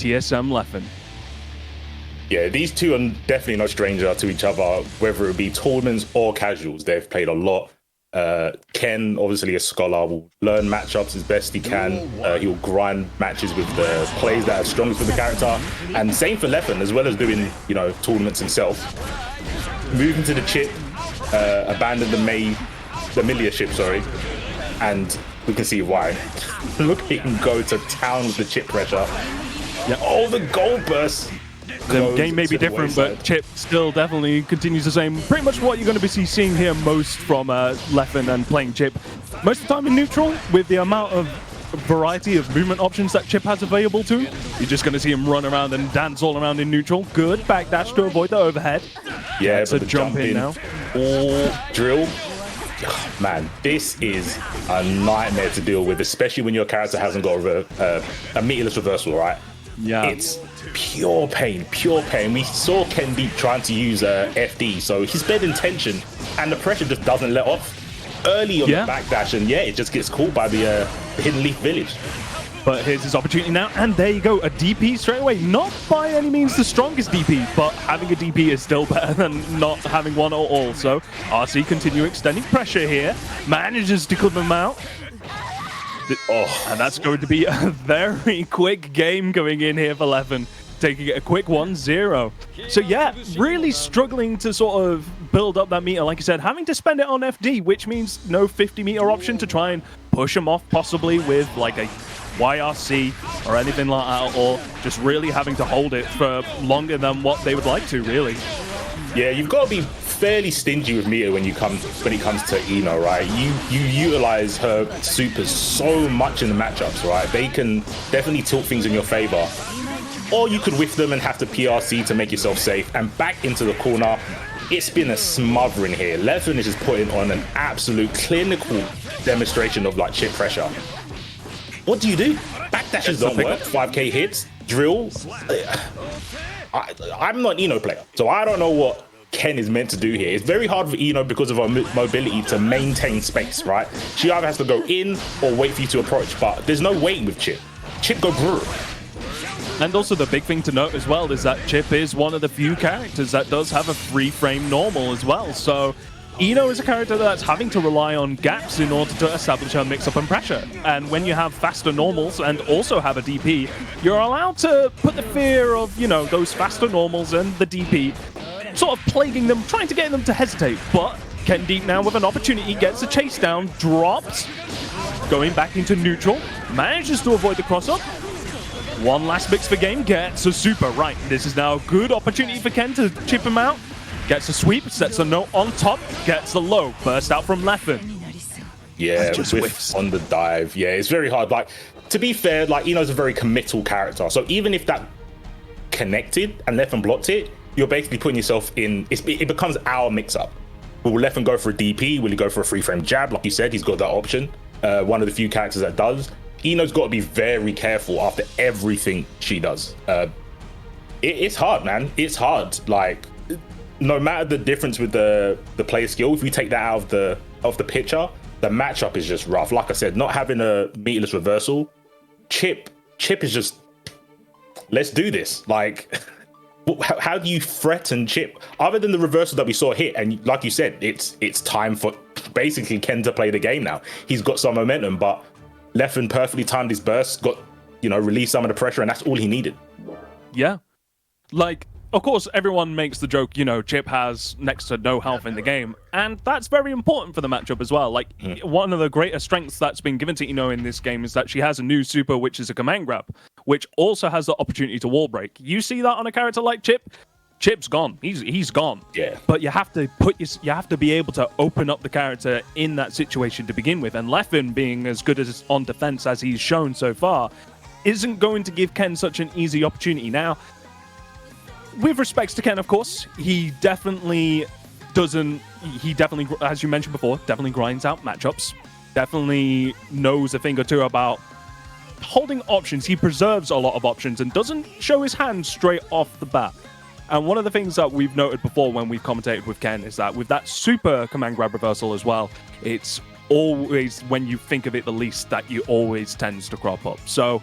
TSM Leffen. Yeah, these two are definitely no stranger to each other, whether it be tournaments or casuals. They've played a lot. Ken, obviously a scholar, will learn matchups as best he can. He'll grind matches with the plays that are strongest for the character. And same for Leffen, as well as doing, you know, tournaments himself. Moving to the chip, abandon the Milia ship, sorry. And we can see why. Look at him go to town with the chip pressure. Yep. Oh, the gold burst. The game may be different, but Chip still definitely continues the same. Pretty much what you're going to be seeing here most from Leffen and playing Chip. Most of the time in neutral, with the amount of variety of movement options that Chip has available to, you're just going to see him run around and dance all around in neutral. Good backdash to avoid the overhead. Yeah, it's a jump in now. Or drill. Man, this is a nightmare to deal with, especially when your character hasn't got a meterless reversal, right? Yeah. It's pure pain, pure pain. We saw Kendeep trying to use FD, so he's bed in tension, and the pressure just doesn't let off early on the backdash, and it just gets caught by the Hidden Leaf Village. But here's his opportunity now, and there you go, a DP straight away. Not by any means the strongest DP, but having a DP is still better than not having one at all. So RC continue extending pressure here, manages to clip him out. And that's going to be a very quick game going in here for Leffen, taking it a quick 1-0. So yeah, really struggling to sort of build up that meter. Like I said, having to spend it on FD, which means no 50-meter option to try and push him off, possibly with like a YRC or anything like that, or just really having to hold it for longer than what they would like to, really. Yeah, you've got to be fairly stingy with meter when it comes to Eno, right? You utilize her supers so much in the matchups, right? They can definitely tilt things in your favor. Or you could whiff them and have to PRC to make yourself safe. And back into the corner, it's been a smothering here. Leffen is just putting on an absolute clinical demonstration of like chip pressure. What do you do? Backdashes don't work, 5k hits, drill. I'm not an Eno player, so I don't know what Ken is meant to do here. It's very hard for Eno because of her mobility to maintain space, right? She either has to go in or wait for you to approach, but there's no waiting with Chip. Chip go brr. And also the big thing to note as well is that Chip is one of the few characters that does have a free frame normal as well. So Eno is a character that's having to rely on gaps in order to establish her mix-up and pressure. And when you have faster normals and also have a DP, you're allowed to put the fear of, you know, those faster normals and the DP sort of plaguing them, trying to get them to hesitate. But Kendeep now with an opportunity, gets a chase down, drops, going back into neutral, manages to avoid the cross-up. One last mix for game, gets a super. Right, this is now a good opportunity for Ken to chip him out. Gets a sweep, sets a note on top, gets the low, burst out from Leffen. Yeah, whiffs on the dive. Yeah, it's very hard. Like, to be fair, like, Eno's a very committal character. So even if that connected and Leffen blocked it, you're basically putting yourself in, it becomes our mix-up. Will Leffen go for a DP? Will he go for a free frame jab? Like you said, he's got that option. One of the few characters that does. Eno's got to be very careful after everything she does. It's hard, man. It's hard. Like, no matter the difference with the play skill, if we take that out of the picture, the matchup is just rough. Like I said, not having a meterless reversal, Chip is just, let's do this. Like, how do you threaten Chip other than the reversal that we saw hit? And like you said, it's time for basically Ken to play the game now. He's got some momentum, but Leffen perfectly timed his burst, got, you know, released some of the pressure, and that's all he needed. Yeah. Like, of course, everyone makes the joke, you know, Chip has next to no health in the game, and that's very important for the matchup as well. Like, one of the greatest strengths that's been given to Eno in this game is that she has a new super, which is a command grab, which also has the opportunity to wall break. You see that on a character like Chip? Chip's gone. He's gone. Yeah. But you have to be able to open up the character in that situation to begin with, and Leffen, being as good as on defense as he's shown so far, isn't going to give Ken such an easy opportunity. Now, with respects to Ken, of course, he definitely, as you mentioned before, definitely grinds out matchups. Definitely knows a thing or two about holding options. He preserves a lot of options and doesn't show his hand straight off the bat. And one of the things that we've noted before when we've commentated with Ken is that with that super command grab reversal as well, it's always, when you think of it the least, that you always tends to crop up. So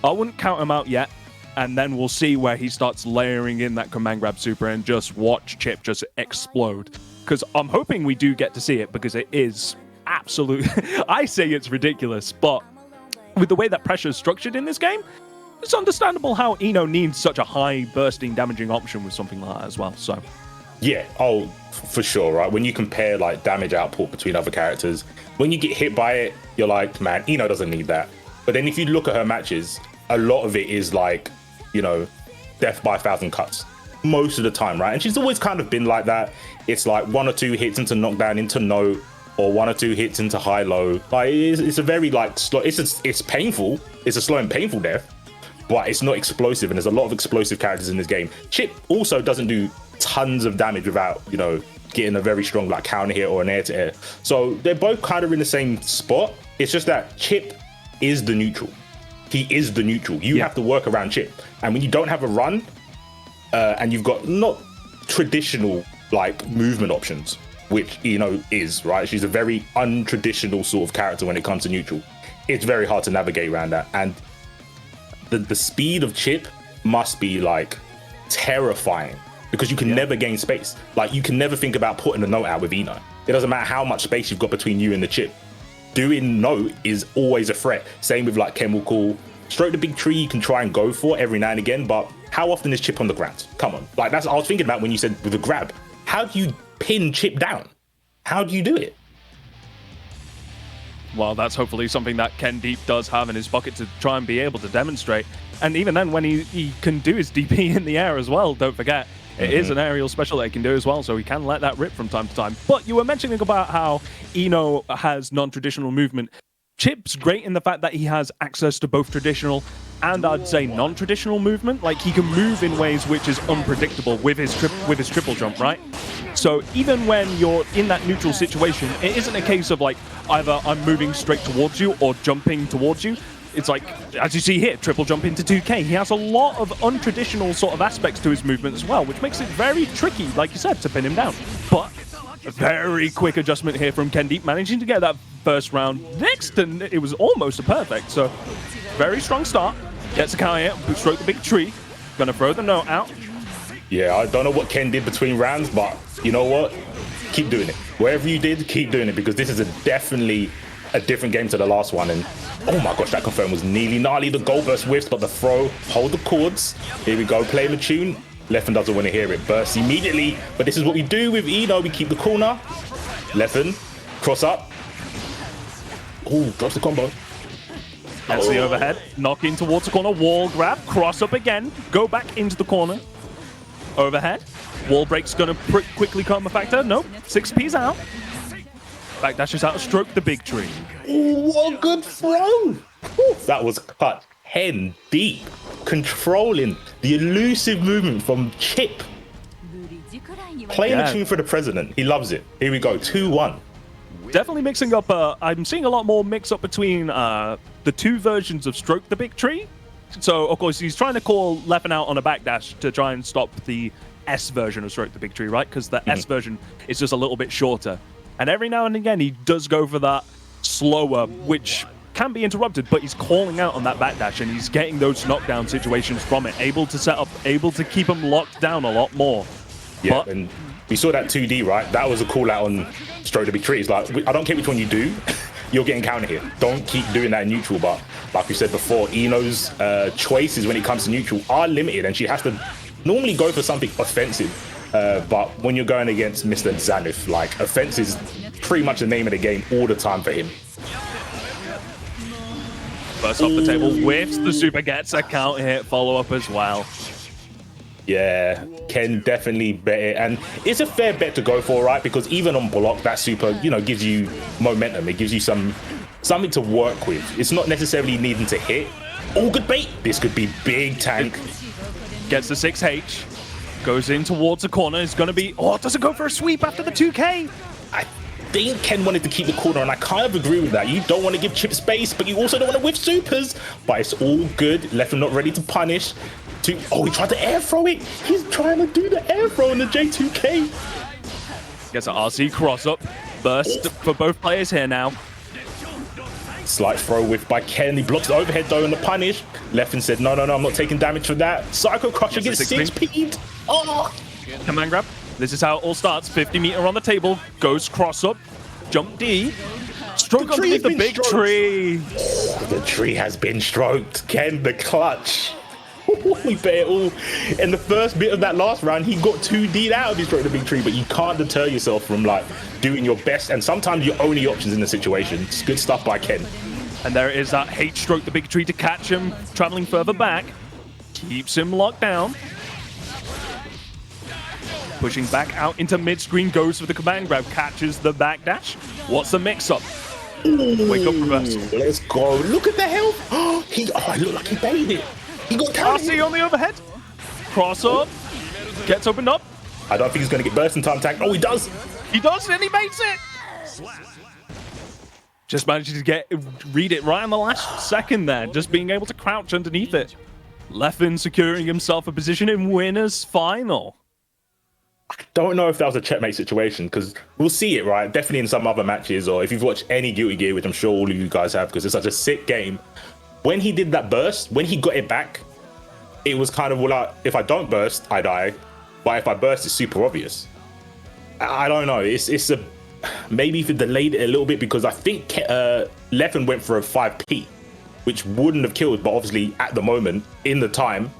I wouldn't count him out yet. and then we'll see where he starts layering in that command grab super and just watch Chip just explode. Because I'm hoping we do get to see it, because it is absolute. I say it's ridiculous, but with the way that pressure is structured in this game, it's understandable how Eno needs such a high bursting damaging option with something like that as well. So yeah, oh, for sure, right? When you compare like damage output between other characters, when you get hit by it, you're like, man, Eno doesn't need that. But then if you look at her matches, a lot of it is like, you know, death by 1,000 cuts most of the time, right? And she's always kind of been like that. It's like 1 or 2 hits into knockdown into note, or 1 or 2 hits into high low. Like it's a very like slow. It's painful. It's a slow and painful death, but it's not explosive. And there's a lot of explosive characters in this game. Chip also doesn't do tons of damage without, you know, getting a very strong like counter hit or an air to air. So they're both kind of in the same spot. It's just that Chip is the neutral. He is the neutral. You have to work around Chip. And when you don't have a run, and you've got not traditional like movement options, which Eno is, right? She's a very untraditional sort of character when it comes to neutral. It's very hard to navigate around that. And the speed of Chip must be like terrifying, because you can never gain space. Like you can never think about putting a note out with Eno. It doesn't matter how much space you've got between you and the Chip. Doing note is always a threat. Same with like chemical. Stroke the big tree you can try and go for every now and again, but how often is Chip on the ground? Come on. Like that's what I was thinking about when you said with the grab. How do you pin Chip down? How do you do it? Well, that's hopefully something that Kendeep does have in his pocket to try and be able to demonstrate. And even then, when he can do his DP in the air as well, don't forget, it is an aerial special that he can do as well, so he can let that rip from time to time. But you were mentioning about how Eno has non-traditional movement. Chip's great in the fact that he has access to both traditional and I'd say non-traditional movement. Like he can move in ways which is unpredictable with his triple jump, right? So even when you're in that neutral situation, it isn't a case of like either I'm moving straight towards you or jumping towards you. It's like, as you see here, triple jump into 2K. He has a lot of untraditional sort of aspects to his movement as well, which makes it very tricky, like you said, to pin him down. But a very quick adjustment here from Kendeep, managing to get that first round next, and it was almost a perfect. So very strong start. Gets a counter hit, stroke the big tree. Gonna throw the note out. Yeah, I don't know what Ken did between rounds, but you know what? Keep doing it. Wherever you did, keep doing it, because this is definitely a different game to the last one. And oh my gosh, that confirm was nearly gnarly. The goal burst whiffs, but the throw, hold the chords. Here we go, play the tune. Leffen doesn't want to hear it. Bursts immediately, but this is what we do with Eno. We keep the corner. Leffen, cross up. Oh, drops the combo. That's the overhead. Knock in towards the corner. Wall grab. Cross up again. Go back into the corner. Overhead. Wall break's going to quickly come a factor. Nope. 6P's out. Backdashes out. Stroke the big tree. Ooh, what a good throw. Ooh, that was cut hen deep. Controlling the elusive movement from Chip. Playing the tune for the president. He loves it. Here we go. 2-1. Definitely mixing up. I'm seeing a lot more mix up between the two versions of Stroke the Big Tree. So, of course, he's trying to call Leffen out on a backdash to try and stop the S version of Stroke the Big Tree, right? Because the S version is just a little bit shorter. And every now and again, he does go for that slower, which can be interrupted, but he's calling out on that backdash, and he's getting those knockdown situations from it, able to set up, able to keep him locked down a lot more. Yeah, and we saw that 2D, right? That was a call out on Stroke the Big Tree. It's like, I don't care which one you do, you're getting counter here. Don't keep doing that in neutral, but like we said before, Eno's choices when it comes to neutral are limited, and she has to normally go for something offensive. But when you're going against Mr. Zanif, like, offense is pretty much the name of the game all the time for him. First off the table, whiffs the super, gets a counter hit follow-up as well. Yeah, Ken definitely bet it, and it's a fair bet to go for, right? Because even on block, that super, you know, gives you momentum. It gives you something to work with. It's not necessarily needing to hit. Oh, good bait. This could be big tank. Gets the 6H, goes in towards the corner. It's going to be, oh, does it go for a sweep after the 2K? I think Ken wanted to keep the corner, and I kind of agree with that. You don't want to give Chip space, but you also don't want to whiff supers. But it's all good. Leffen not ready to punish. Oh, he tried to air throw it. He's trying to do the air throw in the J2K. Gets an RC cross up. Burst for both players here now. Slight throw whiff by Ken. He blocks the overhead though and the punish. Leffen said, no, I'm not taking damage for that. Psycho Crusher gets 6P'd. Oh! Command grab. This is how it all starts. 50-meter on the table. Goes cross up. Jump D. Stroke underneath the big tree. Oh, the tree has been stroked. Ken, the clutch. We bet it all. In the first bit of that last round, he got 2D'd out of his stroke the big tree, but you can't deter yourself from like doing your best and sometimes your only options in the situation. It's good stuff by Ken. And there is that H stroke the big tree to catch him, traveling further back. Keeps him locked down. Pushing back out into mid-screen, goes for the command grab, catches the backdash. What's the mix-up? Wake up reversal. Let's go. Look at the health. Oh, it looked like he baited it. He got RC on the overhead. Cross up. Gets opened up. I don't think he's going to get burst in time tag. Oh, he does. He does, and he makes it. Just managed to read it right in the last second there. Just being able to crouch underneath it. Leffen securing himself a position in winners final. I don't know if that was a checkmate situation because we'll see it, right? Definitely in some other matches, or if you've watched any Guilty Gear, which I'm sure all of you guys have because it's such a sick game. When he did that burst, when he got it back, it was kind of like, if I don't burst, I die. But if I burst, it's super obvious. I don't know. It's a maybe if it delayed it a little bit because I think Leffen went for a 5P, which wouldn't have killed, but obviously at the moment, in the time,